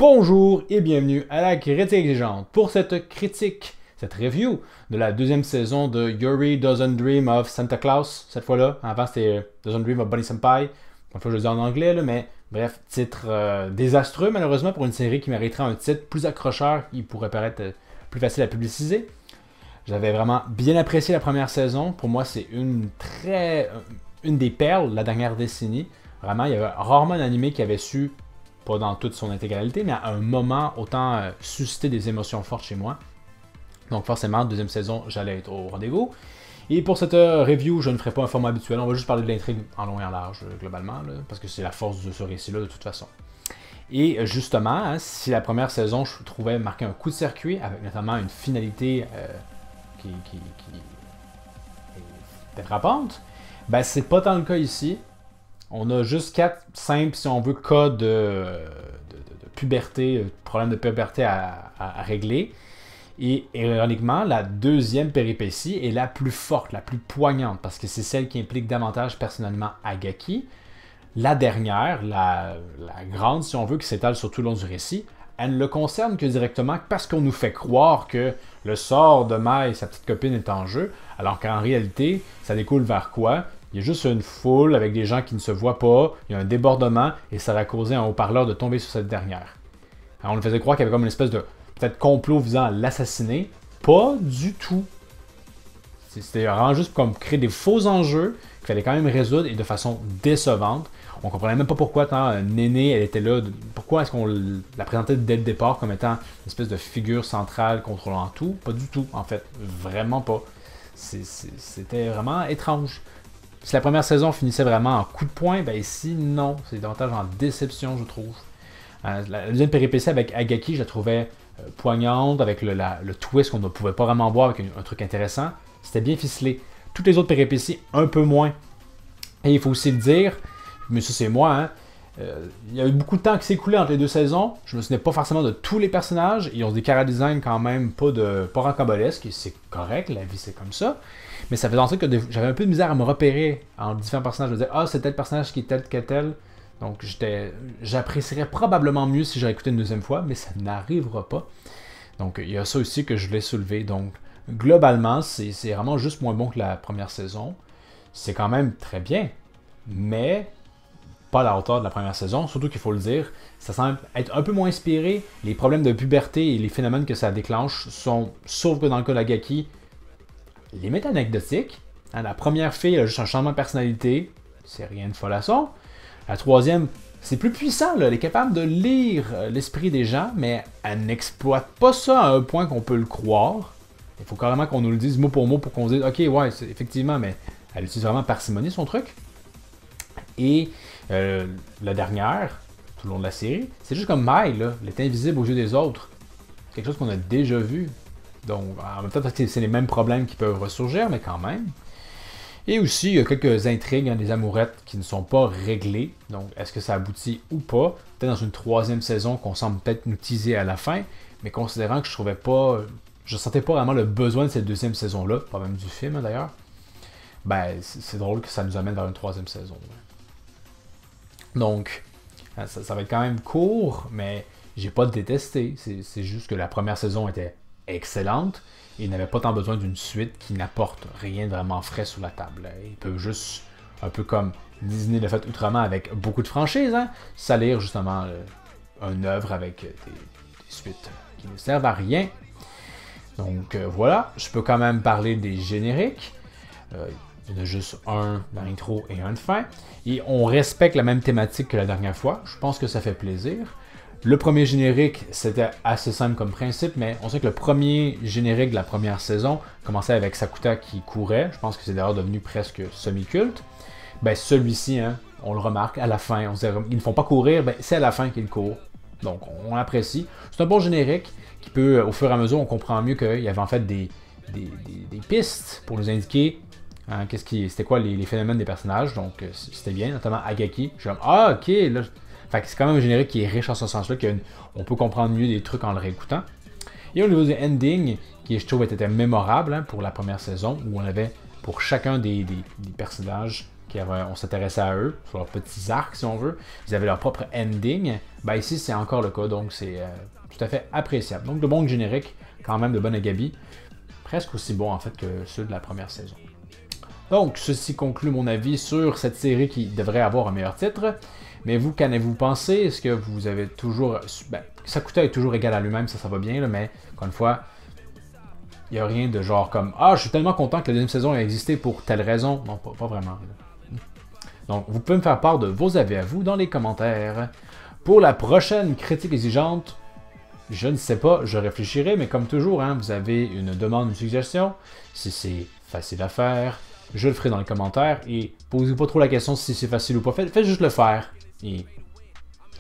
Bonjour et bienvenue à la Critique Exigeante pour cette review de la deuxième saison de Yuri Doesn't Dream of Santa Claus. Cette fois-là, avant c'était Doesn't Dream of Bunny Senpai. Une fois je le dis en anglais, là, mais bref, titre désastreux malheureusement pour une série qui mériterait un titre plus accrocheur, qui pourrait paraître plus facile à publiciser. J'avais vraiment bien apprécié la première saison. Pour moi, c'est une des perles de la dernière décennie. Vraiment, il y avait rarement un animé qui avait su, pas dans toute son intégralité, mais à un moment autant susciter des émotions fortes chez moi. Donc forcément, deuxième saison, j'allais être au rendez-vous. Et pour cette review, je ne ferai pas un format habituel. On va juste parler de l'intrigue en long et en large, globalement, là, parce que c'est la force de ce récit-là, de toute façon. Et justement, hein, si la première saison, je trouvais marquer un coup de circuit, avec notamment une finalité qui est frappante, ben c'est pas tant le cas ici. On a juste 4 simples, si on veut, cas de puberté, problème de puberté à régler. Et ironiquement, la deuxième péripétie est la plus forte, la plus poignante, parce que c'est celle qui implique davantage personnellement Agaki. La dernière, la grande, si on veut, qui s'étale sur tout le long du récit, elle ne le concerne que directement parce qu'on nous fait croire que le sort de Mai et sa petite copine est en jeu, alors qu'en réalité, ça découle vers quoi? Il y a juste une foule avec des gens qui ne se voient pas, il y a un débordement et ça va causer un haut-parleur de tomber sur cette dernière. Alors on nous faisait croire qu'il y avait comme une espèce de peut-être complot visant à l'assassiner. Pas du tout. C'était vraiment juste comme créer des faux enjeux qu'il fallait quand même résoudre et de façon décevante. On comprenait même pas pourquoi tant Néné, elle était là. Pourquoi est-ce qu'on la présentait dès le départ comme étant une espèce de figure centrale contrôlant tout? Pas du tout, en fait. Vraiment pas. C'était vraiment étrange. Si la première saison finissait vraiment en coup de poing, ben ici, non. C'est davantage en déception, je trouve. La deuxième péripétie avec Agaki, je la trouvais poignante, avec le twist qu'on ne pouvait pas vraiment voir, avec un truc intéressant. C'était bien ficelé. Toutes les autres péripéties, un peu moins. Et il faut aussi le dire, mais ça c'est moi, hein, il y a eu beaucoup de temps qui s'est écoulé entre les deux saisons. Je me souvenais pas forcément de tous les personnages. Ils ont des chara-design quand même pas rocambolesques, et c'est correct, la vie c'est comme ça. Mais ça faisait en sorte que j'avais un peu de misère à me repérer en différents personnages. Je me disais, ah, c'est tel personnage qui est tel que tel. Donc j'apprécierais probablement mieux si j'aurais écouté une deuxième fois, mais ça n'arrivera pas. Donc il y a ça aussi que je voulais soulever. Donc globalement, c'est vraiment juste moins bon que la première saison. C'est quand même très bien, mais pas à la hauteur de la première saison, surtout qu'il faut le dire, ça semble être un peu moins inspiré. Les problèmes de puberté et les phénomènes que ça déclenche sont, sauf que dans le cas d'Agaki, limite anecdotiques. Hein, la première fille, elle a juste un changement de personnalité, c'est rien de folasson. La troisième, c'est plus puissant, là. Elle est capable de lire l'esprit des gens, mais elle n'exploite pas ça à un point qu'on peut le croire. Il faut carrément qu'on nous le dise mot pour qu'on se dise, ok, ouais, effectivement, mais elle utilise vraiment parcimonie son truc. Et la dernière, tout le long de la série, c'est juste comme Mai, là, elle est invisible aux yeux des autres. C'est quelque chose qu'on a déjà vu. Donc, en même temps, c'est les mêmes problèmes qui peuvent ressurgir, mais quand même. Et aussi, il y a quelques intrigues, hein, des amourettes qui ne sont pas réglées. Donc, est-ce que ça aboutit ou pas? Peut-être dans une troisième saison qu'on semble peut-être nous teaser à la fin, mais considérant que je sentais pas vraiment le besoin de cette deuxième saison-là, pas même du film hein, d'ailleurs, ben, c'est drôle que ça nous amène vers une troisième saison. Donc, ça va être quand même court, mais j'ai pas détesté. C'est juste que la première saison était excellente et il n'avait pas tant besoin d'une suite qui n'apporte rien de vraiment frais sur la table. Il peut juste, un peu comme Disney l'a fait outrement avec beaucoup de franchises, hein, salir justement une œuvre avec des suites qui ne servent à rien. Donc voilà, je peux quand même parler des génériques. Il y en a juste un dans l'intro et un de fin. Et on respecte la même thématique que la dernière fois. Je pense que ça fait plaisir. Le premier générique, c'était assez simple comme principe, mais on sait que le premier générique de la première saison commençait avec Sakuta qui courait. Je pense que c'est d'ailleurs devenu presque semi-culte. Ben celui-ci, hein, on le remarque, à la fin, on se dit, ils ne font pas courir, ben c'est à la fin qu'ils courent. Donc on apprécie. C'est un bon générique qui peut, au fur et à mesure, on comprend mieux qu'il y avait en fait des pistes pour nous indiquer hein, c'était quoi les phénomènes des personnages. Donc c'était bien, notamment Agaki. Je suis comme, ah ok, là... Fait que c'est quand même un générique qui est riche en ce sens-là, qu'on peut comprendre mieux des trucs en le réécoutant. Et au niveau du ending, qui je trouve était mémorable hein, pour la première saison, où on avait pour chacun des personnages on s'intéressait à eux, sur leurs petits arcs si on veut. Ils avaient leur propre ending. Ben ici, c'est encore le cas, donc c'est tout à fait appréciable. Donc de bons génériques, quand même de bonne agabi. Presque aussi bon en fait que ceux de la première saison. Donc, ceci conclut mon avis sur cette série qui devrait avoir un meilleur titre. Mais vous, qu'en avez-vous pensé? Est-ce que vous avez toujours... Ben, Sakuta est toujours égal à lui-même, ça va bien, là, mais encore une fois, il n'y a rien de genre comme « Ah, je suis tellement content que la deuxième saison ait existé pour telle raison. » Non, pas vraiment. Donc, vous pouvez me faire part de vos avis à vous dans les commentaires. Pour la prochaine critique exigeante, je ne sais pas, je réfléchirai, mais comme toujours, hein, vous avez une demande, une suggestion. Si c'est facile à faire, je le ferai dans les commentaires. Et posez pas trop la question si c'est facile ou pas. Faites juste le faire. Et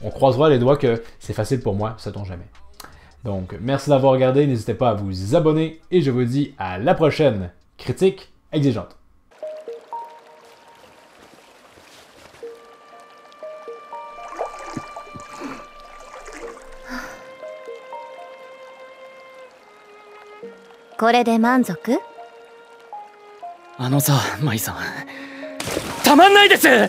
on croisera les doigts que c'est facile pour moi, sait-on jamais. Donc, merci d'avoir regardé. N'hésitez pas à vous abonner. Et je vous dis à la prochaine critique exigeante. Mai-san. たまんないです